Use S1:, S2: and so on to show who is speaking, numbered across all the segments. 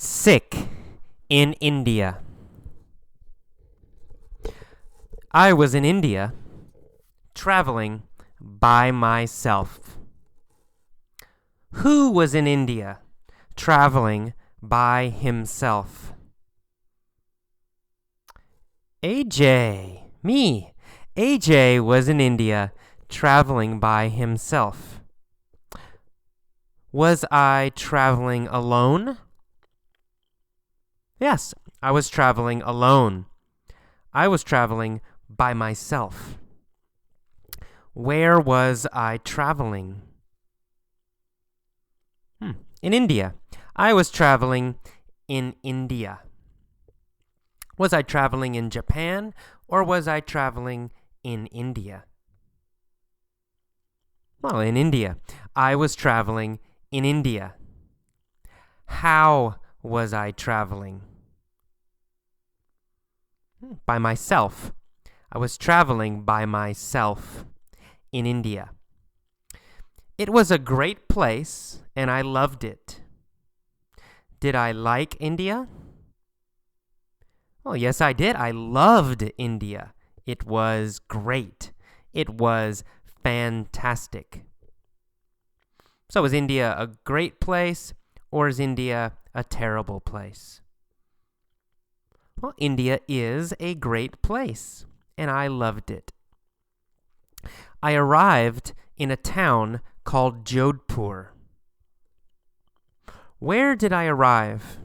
S1: Sick in India. I was in India, traveling by myself. Who was in India, traveling by himself? AJ. Me. AJ was in India, traveling by himself. Was I traveling alone? Yes, I was traveling alone. I was traveling by myself. Where was I traveling? In India. I was traveling in India. Was I traveling in Japan or was I traveling in India? Well, in India. I was traveling in India. How was I traveling? By myself. I was traveling by myself in India. It was a great place and I loved it. Did I like India? Well, yes, I did. I loved India. It was great. It was fantastic. So is India a great place or is India a terrible place? Well, India is a great place, and I loved it. I arrived in a town called Jodhpur. Where did I arrive?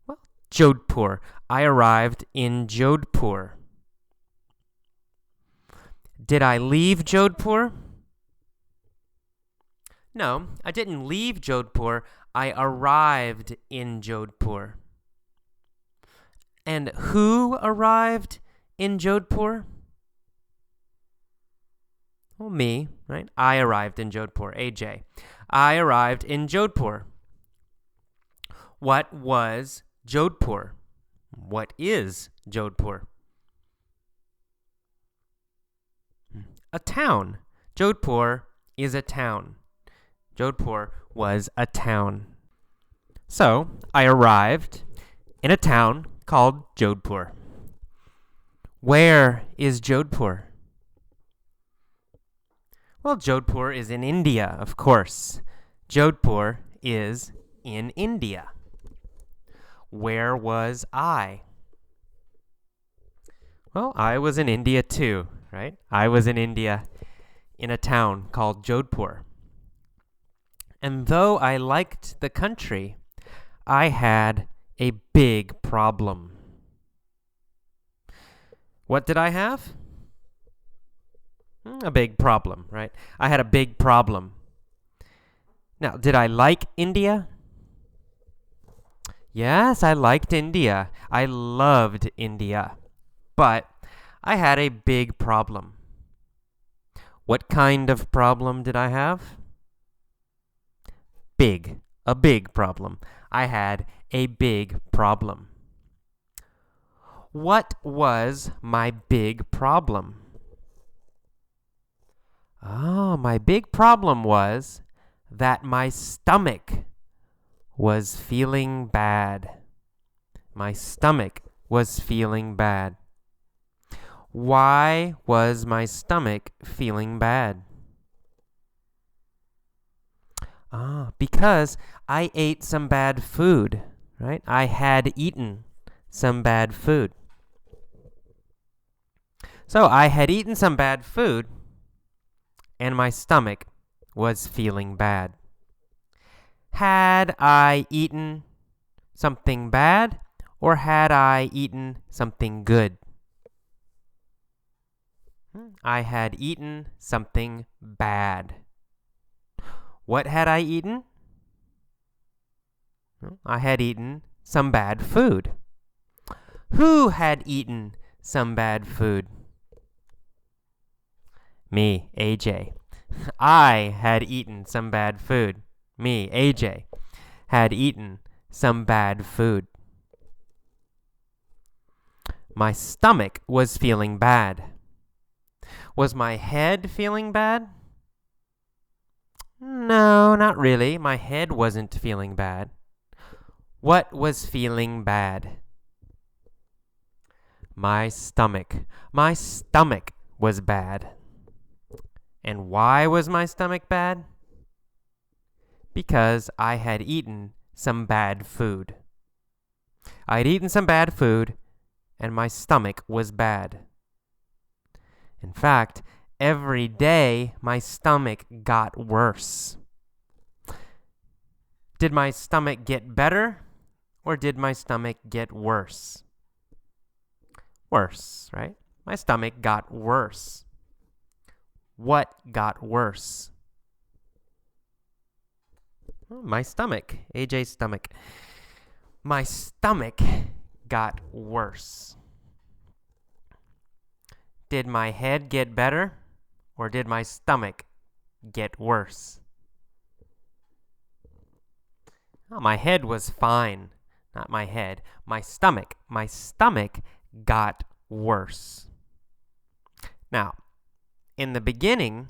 S1: Well, Jodhpur. I arrived in Jodhpur. Did I leave Jodhpur? No, I didn't leave Jodhpur. I arrived in Jodhpur. And who arrived in Jodhpur? Well, me, right? I arrived in Jodhpur, AJ. I arrived in Jodhpur. What was Jodhpur? What is Jodhpur? A town. Jodhpur is a town. Jodhpur was a town. So, I arrived in a town called Jodhpur. Where is Jodhpur? Well, Jodhpur is in India, of course. Jodhpur is in India. Where was I? Well, I was in India too, right? I was in India in a town called Jodhpur. And though I liked the country, I had a big problem. What did I have? A big problem, right? I had a big problem. Now, did I like India? Yes, I liked India. I loved India. But I had a big problem. What kind of problem did I have? Big. A big problem. I had a big problem. What was my big problem? My big problem was that my stomach was feeling bad. My stomach was feeling bad. Why was my stomach feeling bad? Because I ate some bad food, right? I had eaten some bad food. So I had eaten some bad food, and my stomach was feeling bad. Had I eaten something bad, or had I eaten something good? I had eaten something bad. What had I eaten? I had eaten some bad food. Who had eaten some bad food? Me, AJ. I had eaten some bad food. Me, AJ, had eaten some bad food. My stomach was feeling bad. Was my head feeling bad? No, not really. My head wasn't feeling bad. What was feeling bad? My stomach. My stomach was bad. And why was my stomach bad? Because I had eaten some bad food. I had eaten some bad food, and my stomach was bad. In fact, every day my stomach got worse. Did my stomach get better, or did my stomach get worse? Worse, right? My stomach got worse. What got worse? My stomach. AJ's stomach. My stomach got worse. Did my head get better, or did my stomach get worse? Oh, my head was fine. Not my head. My stomach. My stomach got worse. Now, in the beginning,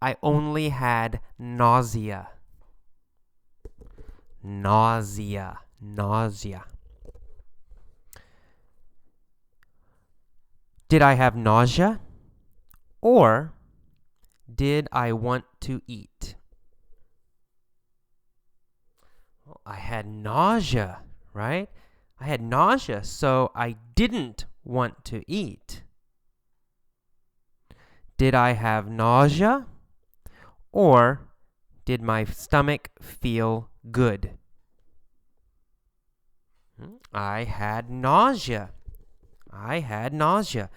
S1: I only had nausea. Nausea. Nausea. Did I have nausea? Or did I want to eat? Well, I had nausea, right? I had nausea, so I didn't want to eat. Did I have nausea? Or did my stomach feel good? I had nausea. I had nausea.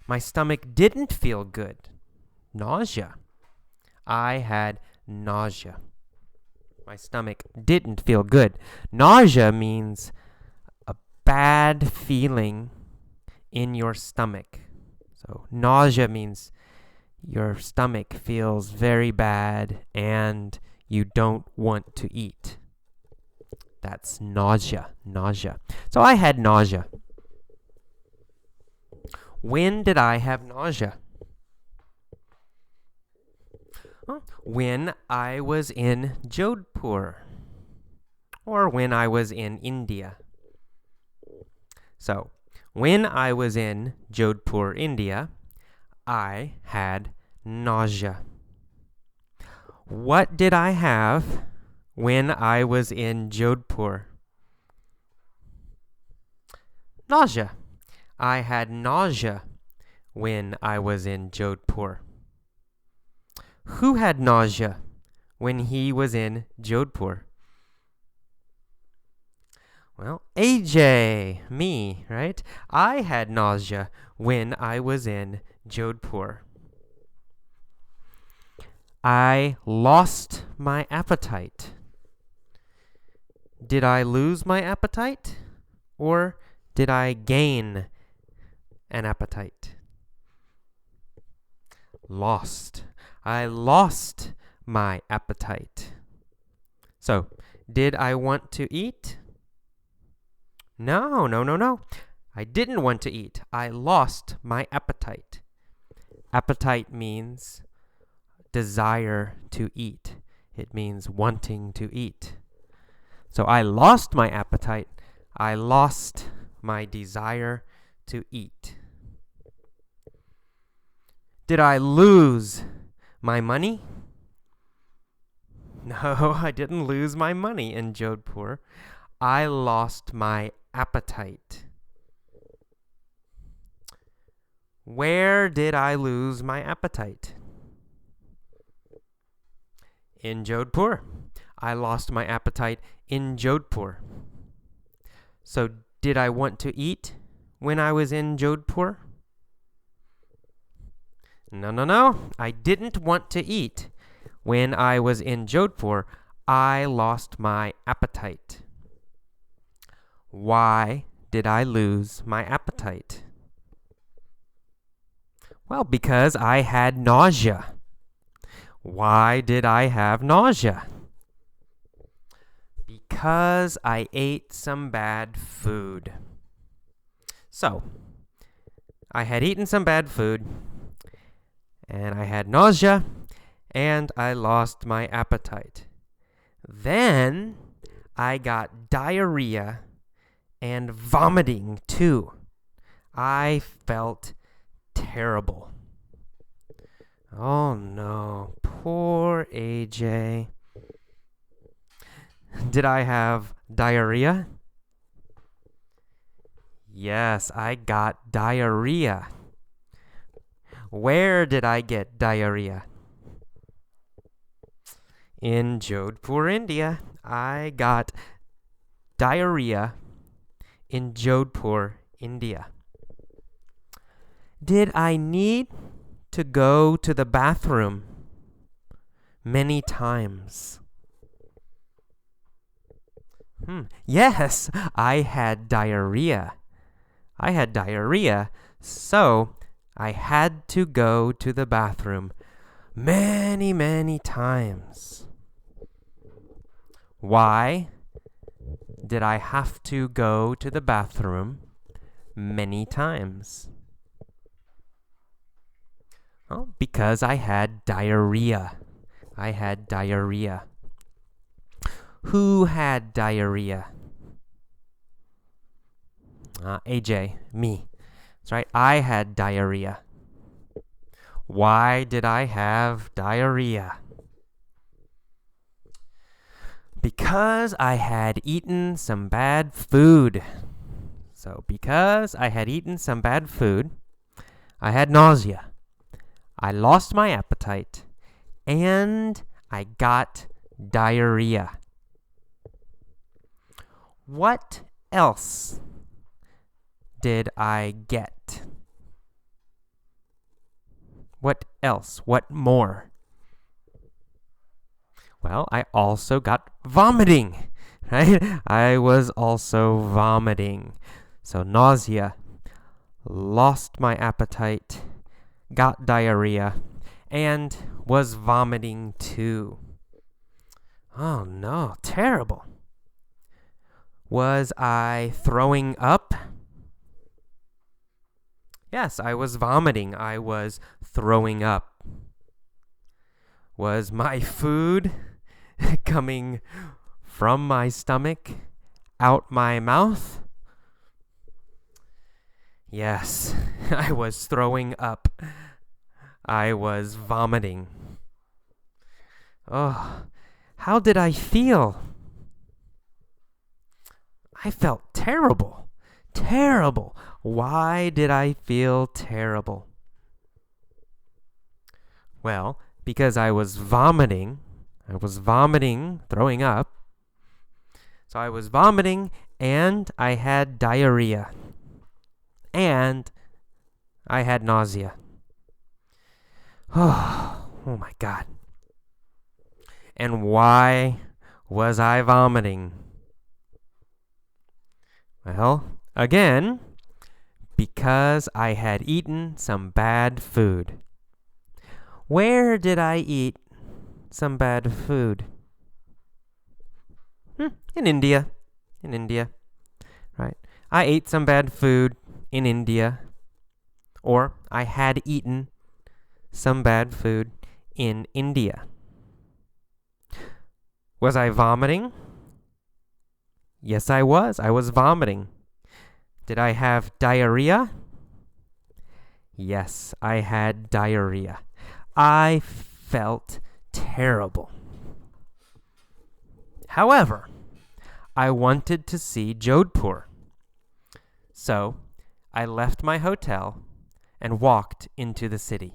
S1: My stomach didn't feel good. Nausea. I had nausea. My stomach didn't feel good. Nausea means a bad feeling in your stomach. So nausea means your stomach feels very bad and you don't want to eat. That's nausea. Nausea. So I had nausea. When did I have nausea? When I was in Jodhpur, or when I was in India. So, when I was in Jodhpur, India, I had nausea. What did I have when I was in Jodhpur? Nausea. I had nausea when I was in Jodhpur. Who had nausea when he was in Jodhpur? Well, AJ, me, right? I had nausea when I was in Jodhpur. I lost my appetite. Did I lose my appetite? Or did I gain an appetite? Lost. I lost my appetite. So, did I want to eat? No. I didn't want to eat. I lost my appetite. Appetite means desire to eat. It means wanting to eat. So I lost my appetite. I lost my desire to eat. Did I lose my money? No, I didn't lose my money in Jodhpur. I lost my appetite. Where did I lose my appetite? In Jodhpur. I lost my appetite in Jodhpur. So, did I want to eat when I was in Jodhpur? No. I didn't want to eat. When I was in Jodhpur, I lost my appetite. Why did I lose my appetite? Well, because I had nausea. Why did I have nausea? Because I ate some bad food. So, I had eaten some bad food, and I had nausea, and I lost my appetite. Then I got diarrhea and vomiting too. I felt terrible. Oh no, poor AJ. Did I have diarrhea? Yes, I got diarrhea. Where did I get diarrhea? In Jodhpur, India. I got diarrhea in Jodhpur, India. Did I need to go to the bathroom many times? Yes, I had diarrhea. I had diarrhea, so I had to go to the bathroom many, many times. Why did I have to go to the bathroom many times? Oh, because I had diarrhea. I had diarrhea. Who had diarrhea? AJ, me. That's right, I had diarrhea. Why did I have diarrhea? Because I had eaten some bad food. So, because I had eaten some bad food, I had nausea. I lost my appetite, and I got diarrhea. What else did I get? What else? What more? Well, I also got vomiting, right? I was also vomiting. So nausea, lost my appetite, got diarrhea, and was vomiting too. Oh no, terrible. Was I throwing up? Yes, I was vomiting. I was throwing up. Was my food coming from my stomach out my mouth? Yes, I was throwing up. I was vomiting. Oh, how did I feel? I felt terrible. Terrible. Why did I feel terrible? Well, because I was vomiting. I was vomiting, throwing up. So I was vomiting, and I had diarrhea. And I had nausea. Oh my God. And why was I vomiting? Well, again, because I had eaten some bad food. Where did I eat some bad food? In India. In India. Right. I ate some bad food in India. Or I had eaten some bad food in India. Was I vomiting? Yes, I was. I was vomiting. Did I have diarrhea? Yes, I had diarrhea. I felt terrible. However, I wanted to see Jodhpur. So, I left my hotel and walked into the city.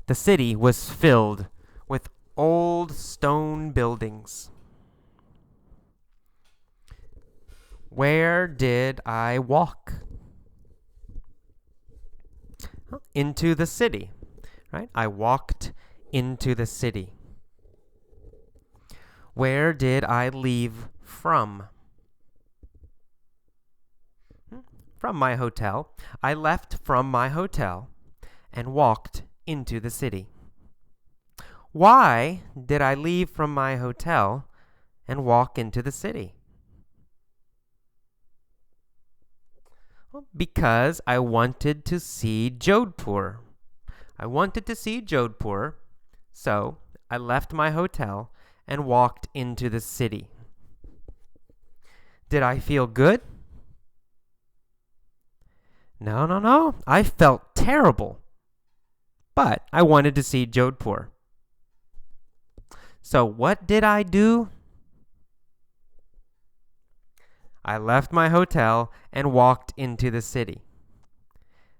S1: The city was filled with old stone buildings. Where did I walk? Into the city, right? I walked into the city. Where did I leave from? From my hotel. I left from my hotel and walked into the city. Why did I leave from my hotel and walk into the city? Because I wanted to see Jodhpur. I wanted to see Jodhpur, so I left my hotel and walked into the city. Did I feel good? No. I felt terrible. But I wanted to see Jodhpur. So what did I do? I left my hotel and walked into the city.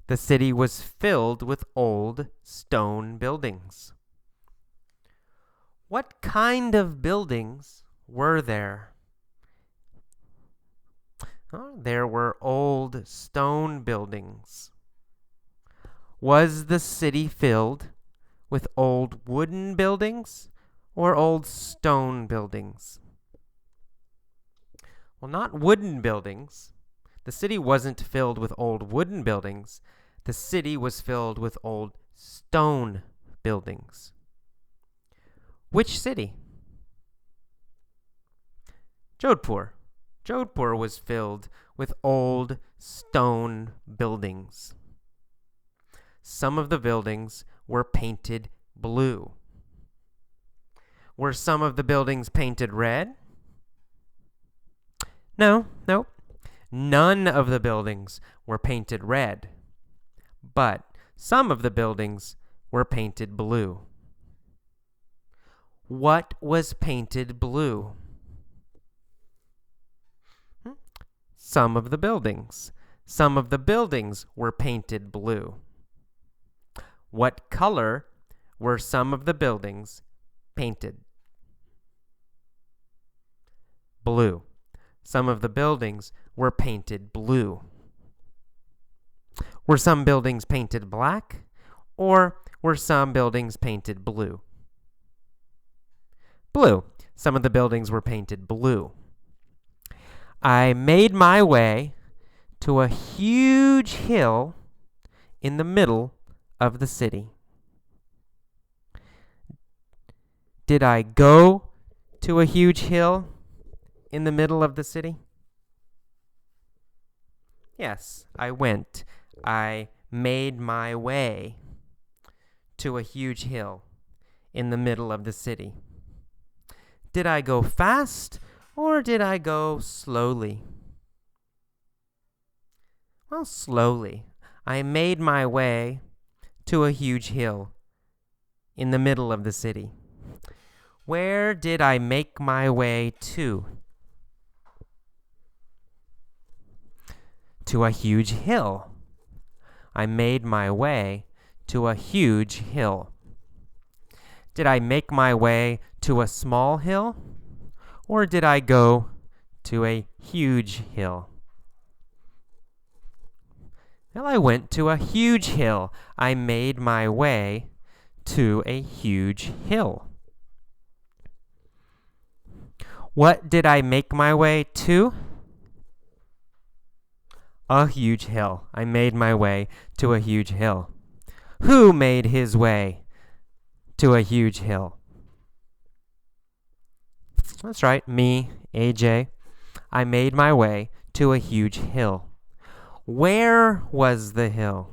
S1: The city was filled with old stone buildings. What kind of buildings were there? There were old stone buildings. Was the city filled with old wooden buildings or old stone buildings? Well, not wooden buildings. The city wasn't filled with old wooden buildings. The city was filled with old stone buildings. Which city? Jodhpur. Jodhpur was filled with old stone buildings. Some of the buildings were painted blue. Were some of the buildings painted red? No. None of the buildings were painted red, but some of the buildings were painted blue. What was painted blue? Some of the buildings. Some of the buildings were painted blue. What color were some of the buildings painted? Blue. Some of the buildings were painted blue. Were some buildings painted black, or were some buildings painted blue? Blue. Some of the buildings were painted blue. I made my way to a huge hill in the middle of the city. Did I go to a huge hill in the middle of the city? Yes, I went. I made my way to a huge hill in the middle of the city. Did I go fast or did I go slowly? Well, slowly. I made my way to a huge hill in the middle of the city. Where did I make my way to? To a huge hill. I made my way to a huge hill. Did I make my way to a small hill? Or did I go to a huge hill? Well, I went to a huge hill. I made my way to a huge hill. What did I make my way to? A huge hill. I made my way to a huge hill. Who made his way to a huge hill? That's right, me, AJ. I made my way to a huge hill. Where was the hill?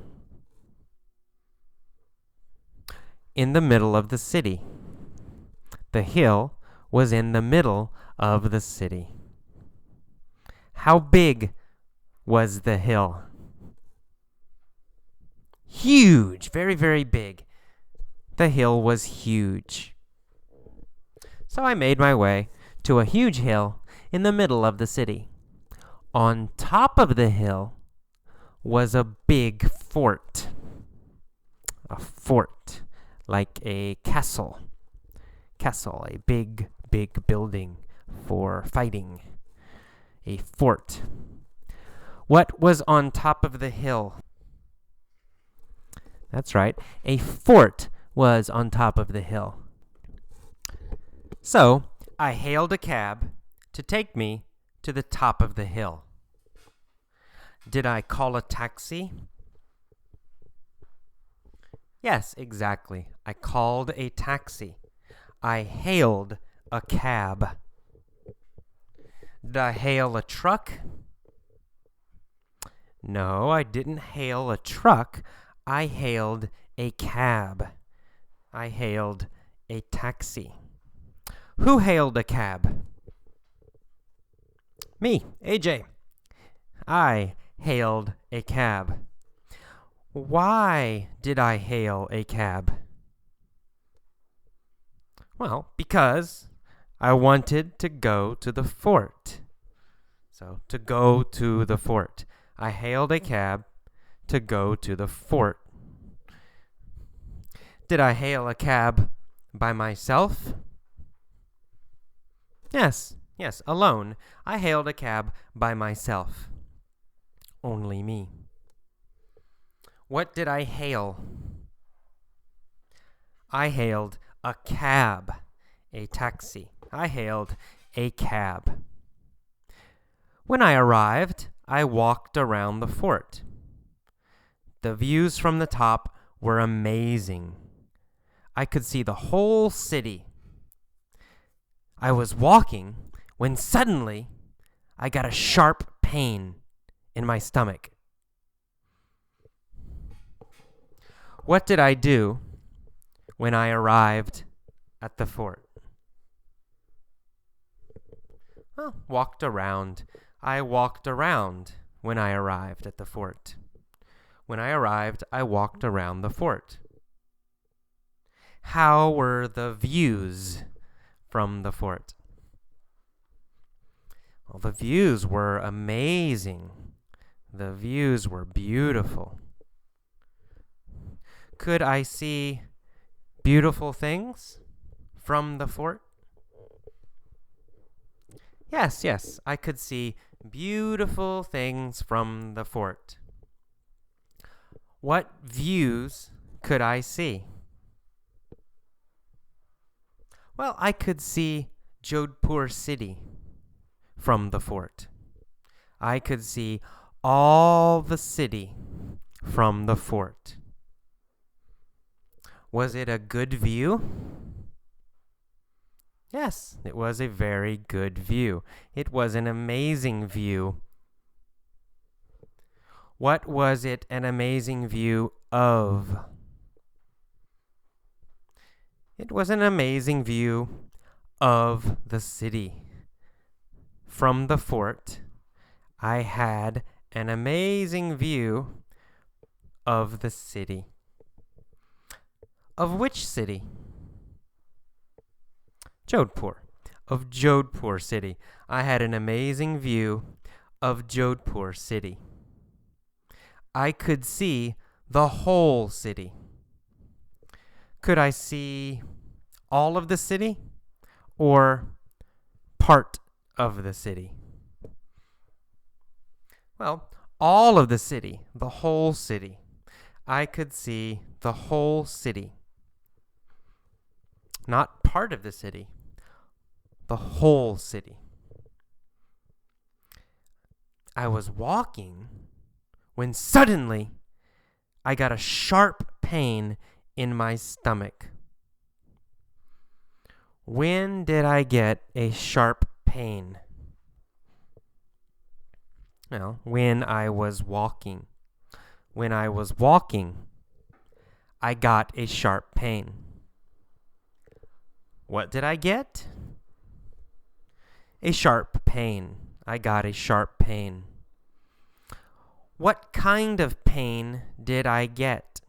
S1: In the middle of the city. The hill was in the middle of the city. How big was the hill? Huge, very, very big. The hill was huge. So I made my way to a huge hill in the middle of the city. On top of the hill was a big fort. A fort, like a castle. Castle, a big, big building for fighting. A fort. What was on top of the hill? That's right, a fort was on top of the hill. So, I hailed a cab to take me to the top of the hill. Did I call a taxi? Yes, exactly. I called a taxi. I hailed a cab. Did I hail a truck? No, I didn't hail a truck. I hailed a cab. I hailed a taxi. Who hailed a cab? Me, AJ. I hailed a cab. Why did I hail a cab? Well, because I wanted to go to the fort. So, to go to the fort. I hailed a cab to go to the fort. Did I hail a cab by myself? Yes, alone. I hailed a cab by myself. Only me. What did I hail? I hailed a cab, a taxi. I hailed a cab. When I arrived, I walked around the fort. The views from the top were amazing. I could see the whole city. I was walking when suddenly I got a sharp pain in my stomach. What did I do when I arrived at the fort? Well, walked around. I walked around when I arrived at the fort. When I arrived, I walked around the fort. How were the views from the fort? Well, the views were amazing. The views were beautiful. Could I see beautiful things from the fort? Yes, I could see beautiful things from the fort. What views could I see? Well, I could see Jodhpur city from the fort. I could see all the city from the fort. Was it a good view? Yes, it was a very good view. It was an amazing view. What was it an amazing view of? It was an amazing view of the city. From the fort, I had an amazing view of the city. Of which city? Jodhpur. Of Jodhpur city. I had an amazing view of Jodhpur city. I could see the whole city. Could I see all of the city or part of the city? Well, all of the city, the whole city. I could see the whole city. Not part of the city, the whole city. I was walking when suddenly I got a sharp pain in my stomach. When did I get a sharp pain? Well, when I was walking. When I was walking, I got a sharp pain. What did I get? A sharp pain. I got a sharp pain. What kind of pain did I get?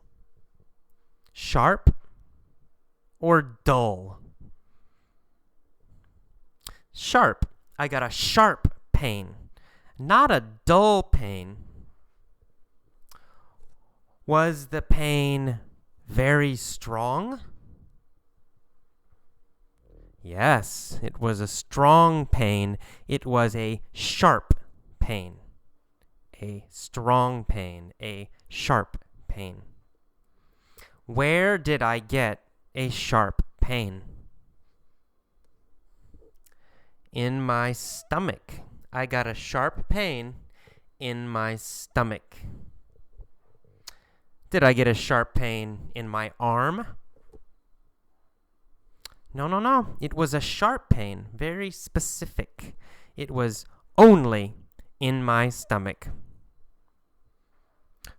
S1: Sharp or dull? Sharp. I got a sharp pain, not a dull pain. Was the pain very strong? Yes, it was a strong pain. It was a sharp pain. A strong pain, a sharp pain. Where did I get a sharp pain? In my stomach. I got a sharp pain in my stomach. Did I get a sharp pain in my arm? No. It was a sharp pain, very specific. It was only in my stomach.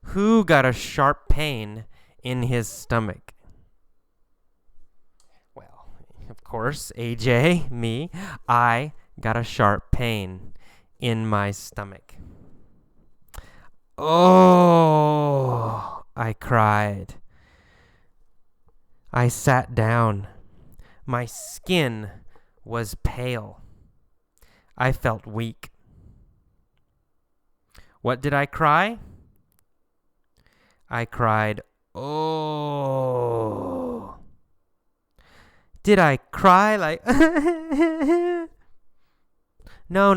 S1: Who got a sharp pain in his stomach. Well, of course, AJ, me, I got a sharp pain in my stomach. Oh, I cried. I sat down. My skin was pale. I felt weak. What did I cry? I cried, oh. Did I cry like... No.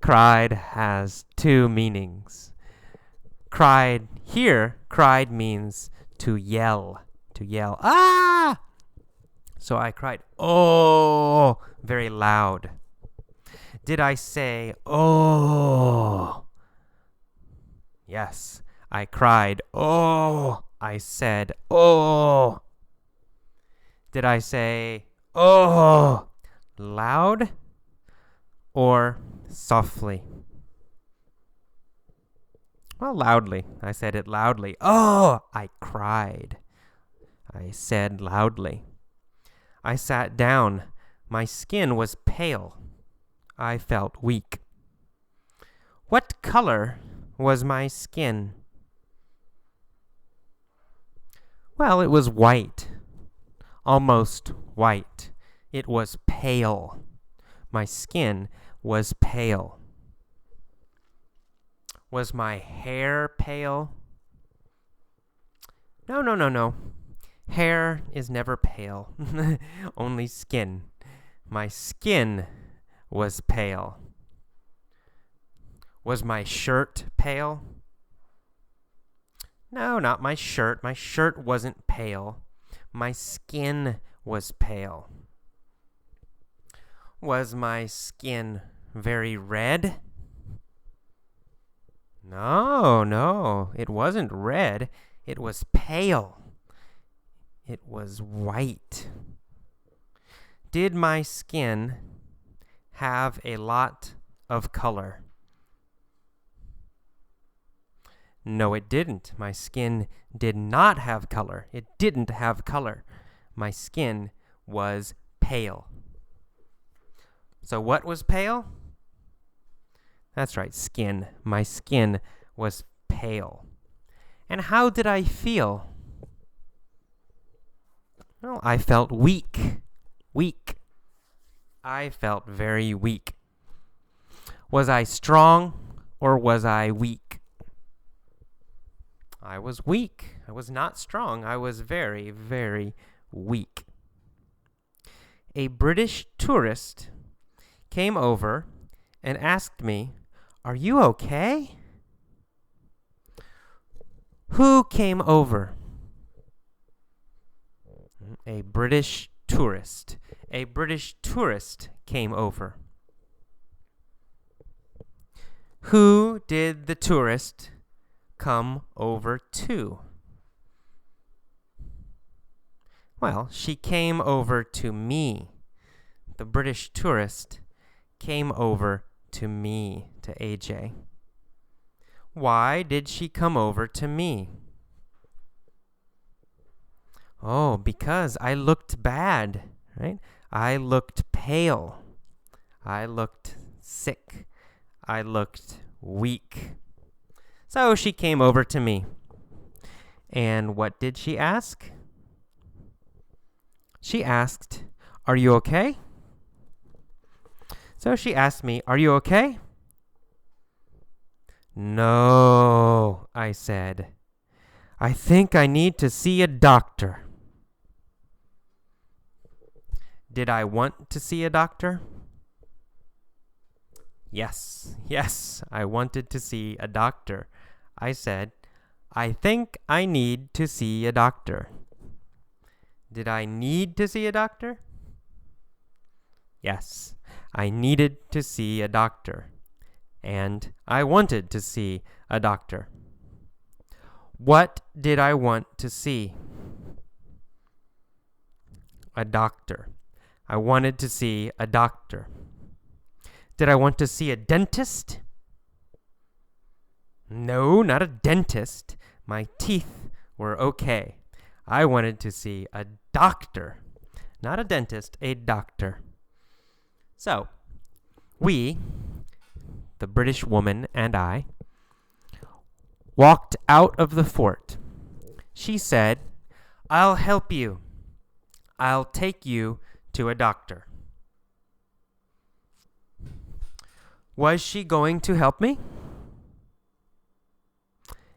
S1: Cried has two meanings. Cried means to yell. To yell, ah! So I cried, oh, very loud. Did I say, oh? Yes, I cried, oh. I said, oh. Did I say, oh, loud or softly? Well, loudly. I said it loudly. Oh, I cried. I said loudly. I sat down. My skin was pale. I felt weak. What color was my skin? Well, it was white. Almost white. It was pale. My skin was pale. Was my hair pale? No. Hair is never pale. Only skin. My skin was pale. Was my shirt pale? No, not my shirt. My shirt wasn't pale. My skin was pale. Was my skin very red? No, it wasn't red. It was pale. It was white. Did my skin have a lot of color? No, it didn't. My skin did not have color. It didn't have color. My skin was pale. So what was pale? That's right, skin. My skin was pale. And how did I feel? Well, I felt weak. Weak. I felt very weak. Was I strong or was I weak? I was weak. I was not strong. I was very, very weak. A British tourist came over and asked me, "Are you okay?" Who came over? A British tourist. A British tourist came over. Who did the tourist come over to? Well, she came over to me. The British tourist came over to me, to AJ. Why did she come over to me? Oh, because I looked bad, right? I looked pale. I looked sick. I looked weak. So she came over to me. And what did she ask? She asked, "Are you okay?" So she asked me, "Are you okay?" "No," I said. "I think I need to see a doctor." Did I want to see a doctor? Yes, I wanted to see a doctor. I said, "I think I need to see a doctor." Did I need to see a doctor? Yes, I needed to see a doctor. And I wanted to see a doctor. What did I want to see? A doctor. I wanted to see a doctor. Did I want to see a dentist? No, not a dentist. My teeth were okay. I wanted to see a doctor. Not a dentist, a doctor. So, we, the British woman and I, walked out of the fort. She said, "I'll help you. I'll take you to a doctor." Was she going to help me?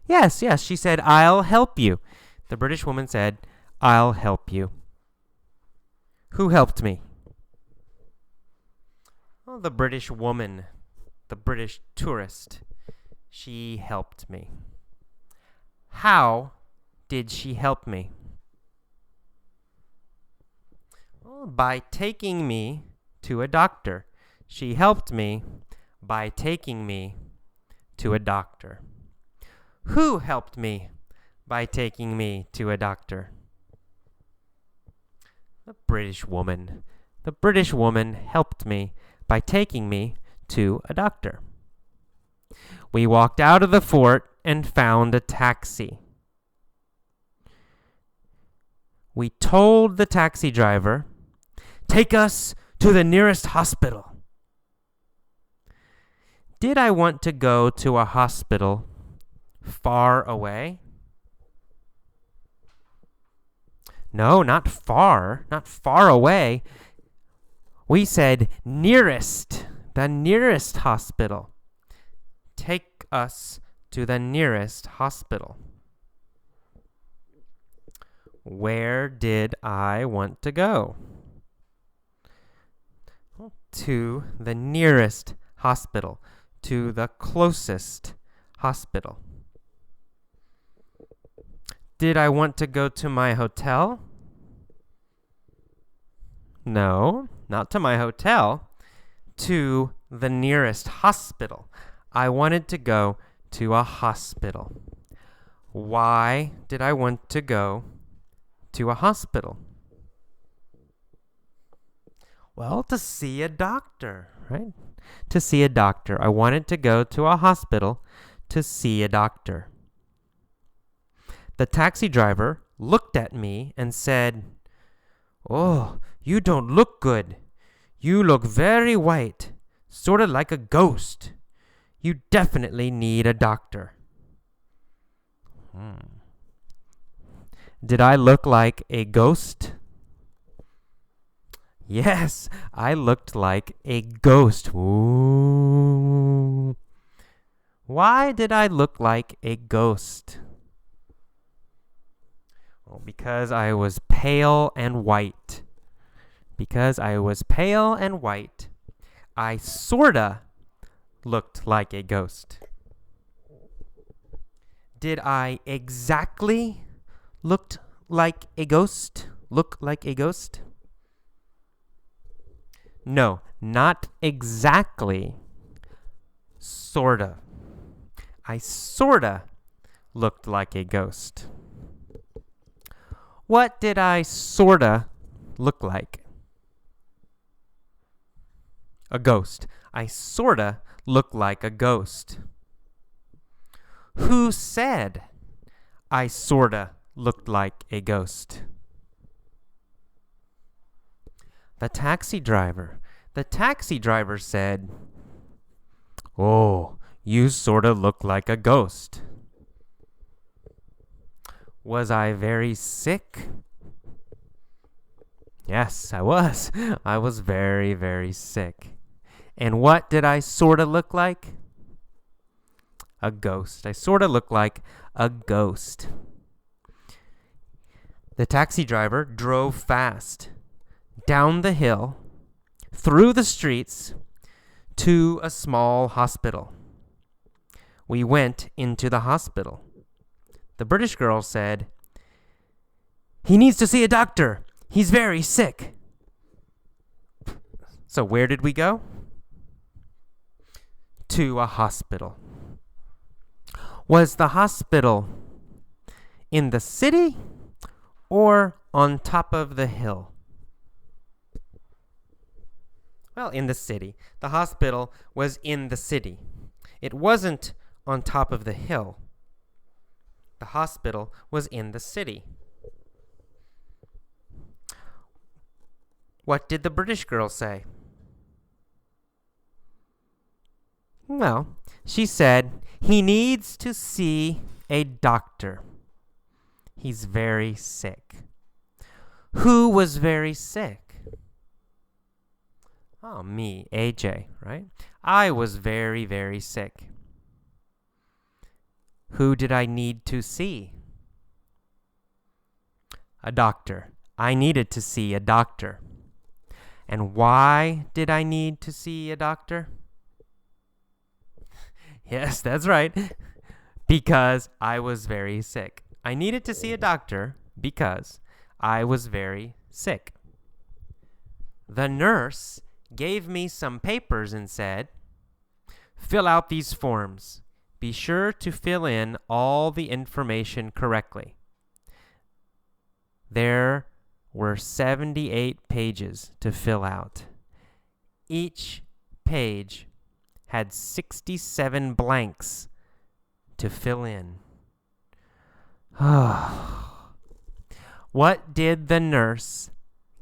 S1: Yes, she said, "I'll help you." The British woman said, "I'll help you." Who helped me? Well, the British woman, the British tourist. She helped me. How did she help me? Well, by taking me to a doctor. She helped me by taking me to a doctor. Who helped me by taking me to a doctor? The British woman. The British woman helped me by taking me to a doctor. We walked out of the fort and found a taxi. We told the taxi driver, "Take us to the nearest hospital." Did I want to go to a hospital far away? No, not far away. We said nearest, the nearest hospital. Take us to the nearest hospital. Where did I want to go? To the nearest hospital, to the closest hospital. Did I want to go to my hotel? No, not to my hotel. To the nearest hospital. I wanted to go to a hospital. Why did I want to go to a hospital? Well, to see a doctor, right? To see a doctor. I wanted to go to a hospital to see a doctor. The taxi driver looked at me and said, "Oh, you don't look good. You look very white, sort of like a ghost. You definitely need a doctor." Did I look like a ghost? Yes, I looked like a ghost. Ooh. Why did I look like a ghost? Well, because I was pale and white. Because I was pale and white, I sorta looked like a ghost. Did I exactly look like a ghost? No, not exactly. Sorta. I sorta looked like a ghost. What did I sorta look like? A ghost. I sorta look like a ghost. Who said I sorta looked like a ghost? The taxi driver. The taxi driver said, "Oh, you sorta look like a ghost." Was I very sick? Yes, I was. I was very, very sick. And what did I sorta look like? A ghost. I sorta look like a ghost. The taxi driver drove fast down the hill, through the streets, to a small hospital. We went into the hospital. The British girl said, "He needs to see a doctor. He's very sick." So where did we go? To a hospital. Was the hospital in the city or on top of the hill? Well, in the city. The hospital was in the city. It wasn't on top of the hill. The hospital was in the city. What did the British girl say? Well, she said, he needs to see a doctor. He's very sick. Who was very sick? Oh, me, AJ, right? I was very, very sick. Who did I need to see? A doctor. I needed to see a doctor. And why did I need to see a doctor? Yes, that's right. Because I was very sick. I needed to see a doctor because I was very sick. The nurse gave me some papers and said, fill out these forms. Be sure to fill in all the information correctly. There were 78 pages to fill out. Each page had 67 blanks to fill in. What did the nurse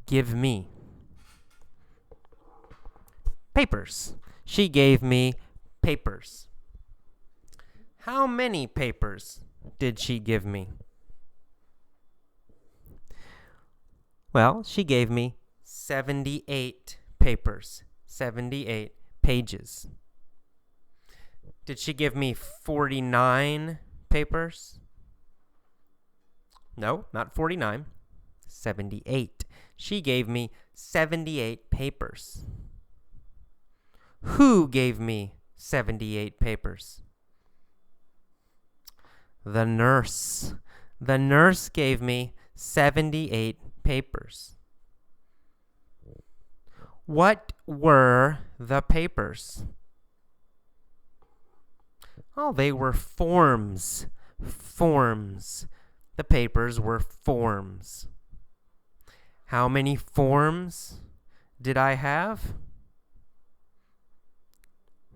S1: give me? Papers. She gave me papers. How many papers did she give me? Well, she gave me 78 papers, 78 pages. Did she give me 49 papers? No, not 49. 78. She gave me 78 papers. Who gave me 78 papers? The nurse. The nurse gave me 78 papers. What were the papers? Oh, they were forms. Forms. The papers were forms. How many forms did I have?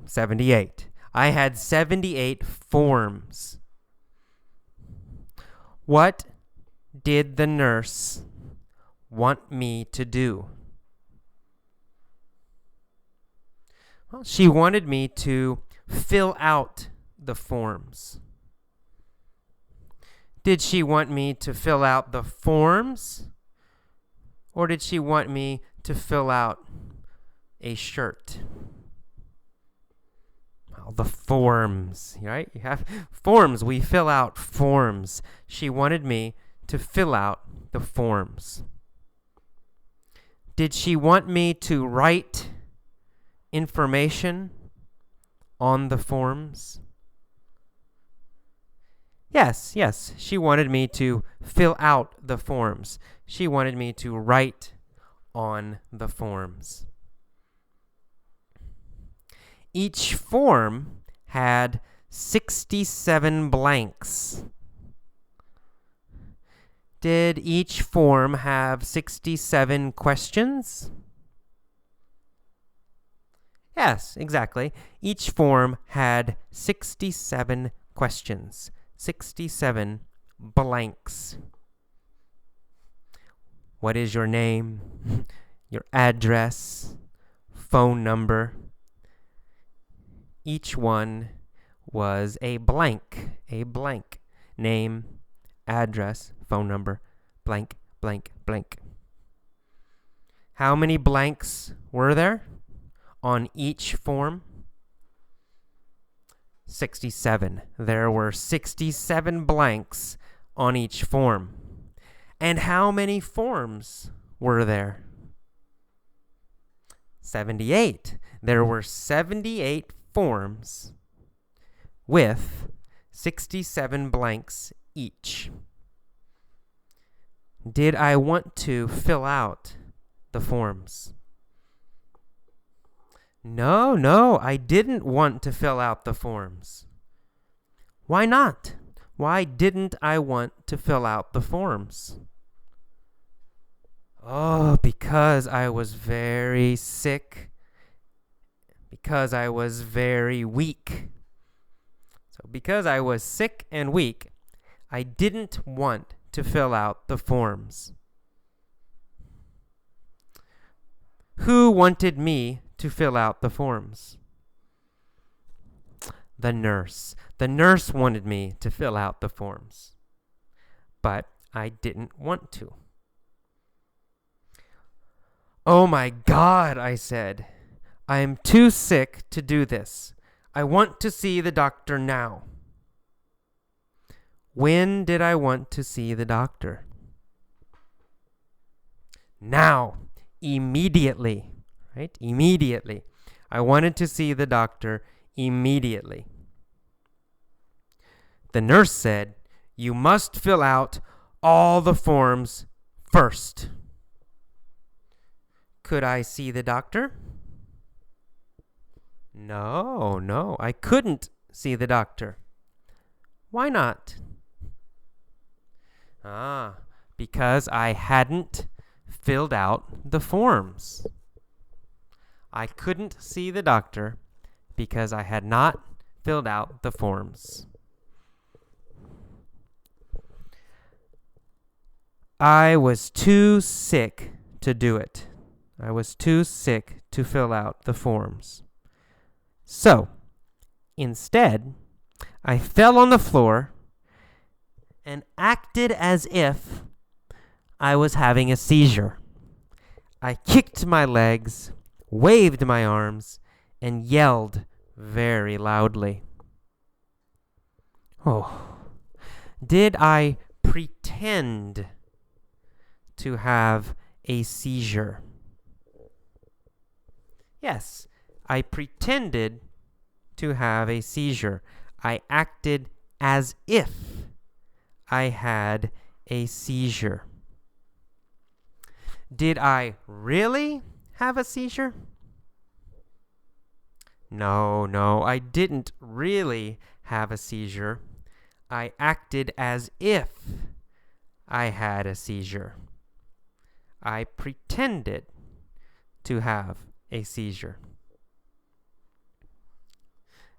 S1: 78. I had 78 forms. What did the nurse want me to do? Well, she wanted me to fill out the forms. Did she want me to fill out the forms? Or did she want me to fill out a shirt? Well, the forms, right? You have forms. We fill out forms. She wanted me to fill out the forms. Did she want me to write information on the forms? Yes, she wanted me to fill out the forms. She wanted me to write on the forms. Each form had 67 blanks. Did each form have 67 questions? Yes, exactly. Each form had 67 questions. 67 blanks. What is your name? Your address? Phone number? Each one was a blank. A blank. Name, address, phone number, blank, blank, blank. How many blanks were there on each form? 67. There were 67 blanks on each form. And how many forms were there? 78. There were 78 forms with 67 blanks each. Did I want to fill out the forms? No, I didn't want to fill out the forms. Why not? Why didn't I want to fill out the forms? Oh, because I was very sick. Because I was very weak. So because I was sick and weak, I didn't want to fill out the forms. Who wanted me to fill out the forms? The nurse. The nurse wanted me to fill out the forms. But I didn't want to. Oh my God, I said. I am too sick to do this. I want to see the doctor now. When did I want to see the doctor? Now. Immediately. Right? Immediately. I wanted to see the doctor immediately. The nurse said, "You must fill out all the forms first." Could I see the doctor? No, I couldn't see the doctor. Why not? Because I hadn't filled out the forms. I couldn't see the doctor because I had not filled out the forms. I was too sick to do it. I was too sick to fill out the forms. So, instead, I fell on the floor and acted as if I was having a seizure. I kicked my legs, waved my arms, and yelled very loudly. Oh, did I pretend to have a seizure? Yes, I pretended to have a seizure. I acted as if I had a seizure. Did I really have a seizure? No, I didn't really have a seizure. I acted as if I had a seizure. I pretended to have a seizure.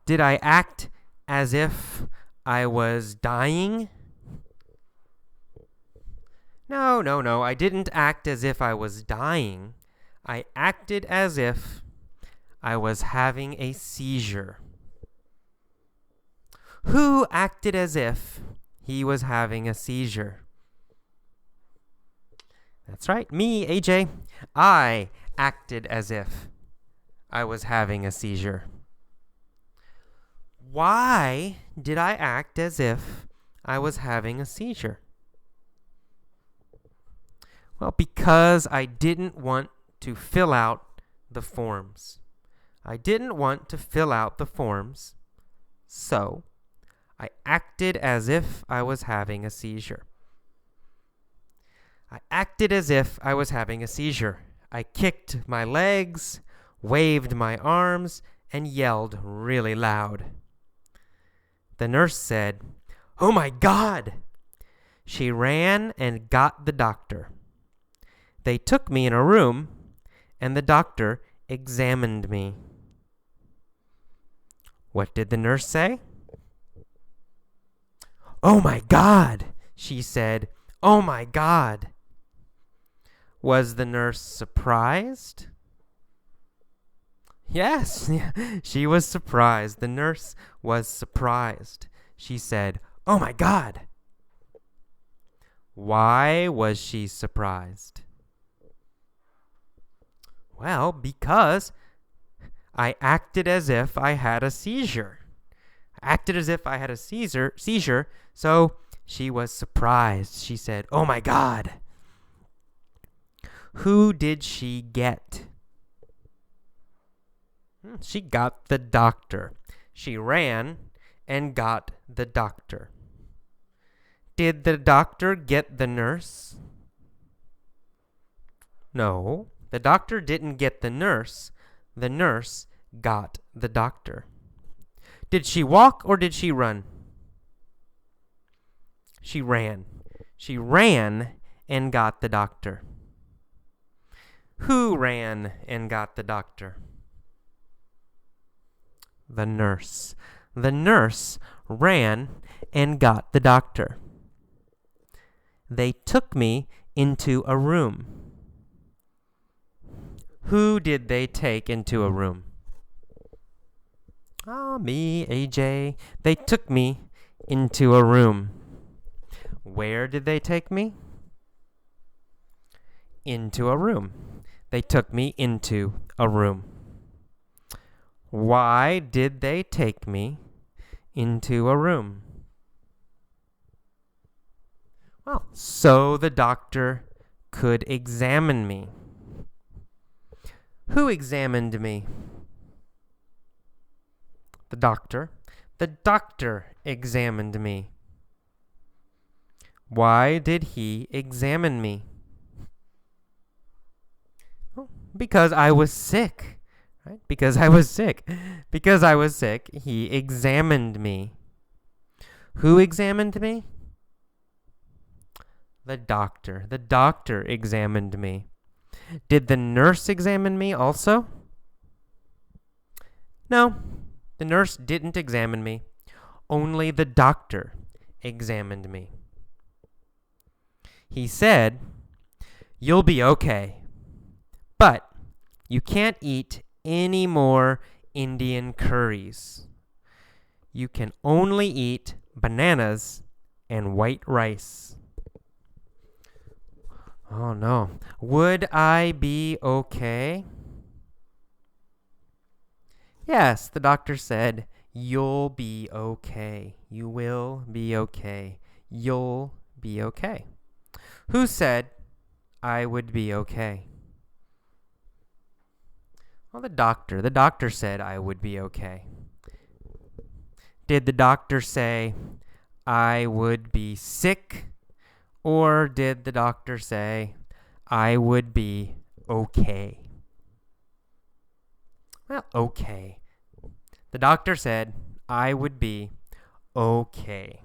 S1: Did I act as if I was dying? No, I didn't act as if I was dying. I acted as if I was having a seizure. Who acted as if he was having a seizure? That's right, me, AJ. I acted as if I was having a seizure. Why did I act as if I was having a seizure? Well, because I didn't want to fill out the forms. I didn't want to fill out the forms, so I acted as if I was having a seizure. I acted as if I was having a seizure. I kicked my legs, waved my arms, and yelled really loud. The nurse said, "Oh my God!" She ran and got the doctor. They took me in a room, and the doctor examined me. What did the nurse say? "Oh my God!" she said. "Oh my God!" Was the nurse surprised? Yes, she was surprised. The nurse was surprised. She said, "Oh my God!" Why was she surprised? Well, because I acted as if I had a seizure. I acted as if I had a seizure, so she was surprised. She said, "Oh my God!" Who did she get? She got the doctor. She ran and got the doctor. Did the doctor get the nurse? No, the doctor didn't get the nurse. The nurse got the doctor. Did she walk or did she run? She ran. She ran and got the doctor. Who ran and got the doctor? The nurse. The nurse ran and got the doctor. They took me into a room. Who did they take into a room? Me, AJ. They took me into a room. Where did they take me? Into a room. They took me into a room. Why did they take me into a room? Well, so the doctor could examine me. Who examined me? The doctor. The doctor examined me. Why did he examine me? Oh, because I was sick. Right? Because I was sick. Because I was sick, he examined me. Who examined me? The doctor. The doctor examined me. Did the nurse examine me also? No, the nurse didn't examine me. Only the doctor examined me. He said, "You'll be okay, but you can't eat any more Indian curries. You can only eat bananas and white rice." Oh no. Would I be okay? Yes, the doctor said, "You'll be okay. You will be okay. You'll be okay." Who said I would be okay? Well, the doctor. The doctor said I would be okay. Did the doctor say I would be sick? Or did the doctor say I would be okay? Well, okay. The doctor said I would be okay.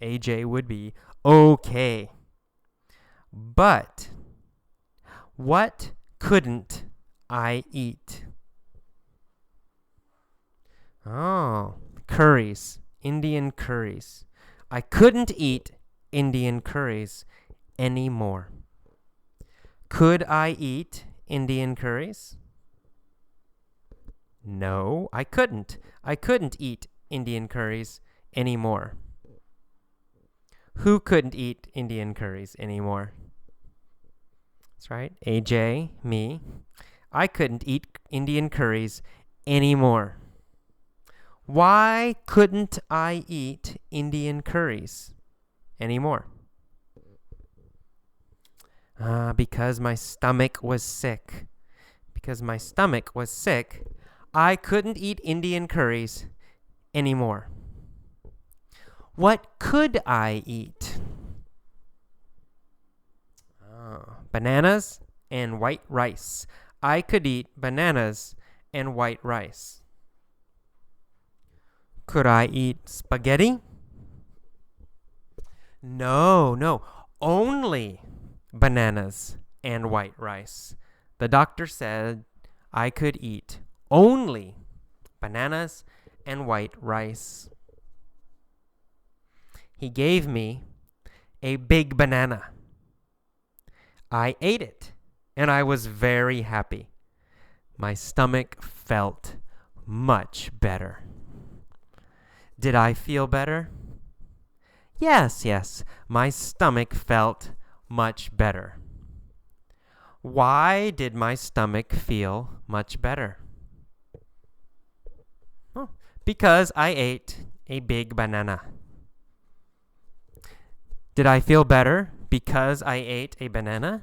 S1: AJ would be okay. But what couldn't I eat? Oh, curries. Indian curries. I couldn't eat Indian curries anymore. Could I eat Indian curries? No, I couldn't. I couldn't eat Indian curries anymore. Who couldn't eat Indian curries anymore? That's right, AJ, me. I couldn't eat Indian curries anymore. Why couldn't I eat Indian curries anymore? Because my stomach was sick. Because my stomach was sick, I couldn't eat Indian curries anymore. What could I eat? Bananas and white rice. I could eat bananas and white rice. Could I eat spaghetti? No, only bananas and white rice. The doctor said I could eat only bananas and white rice. He gave me a big banana. I ate it, and I was very happy. My stomach felt much better. Did I feel better? Yes, my stomach felt much better. Why did my stomach feel much better? Oh, because I ate a big banana. Did I feel better because I ate a banana?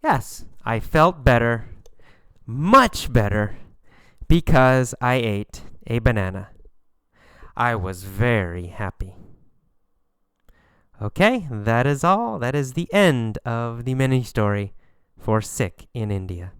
S1: Yes, I felt better, much better, because I ate a banana. I was very happy. Okay, that is all. That is the end of the mini story for Sick in India.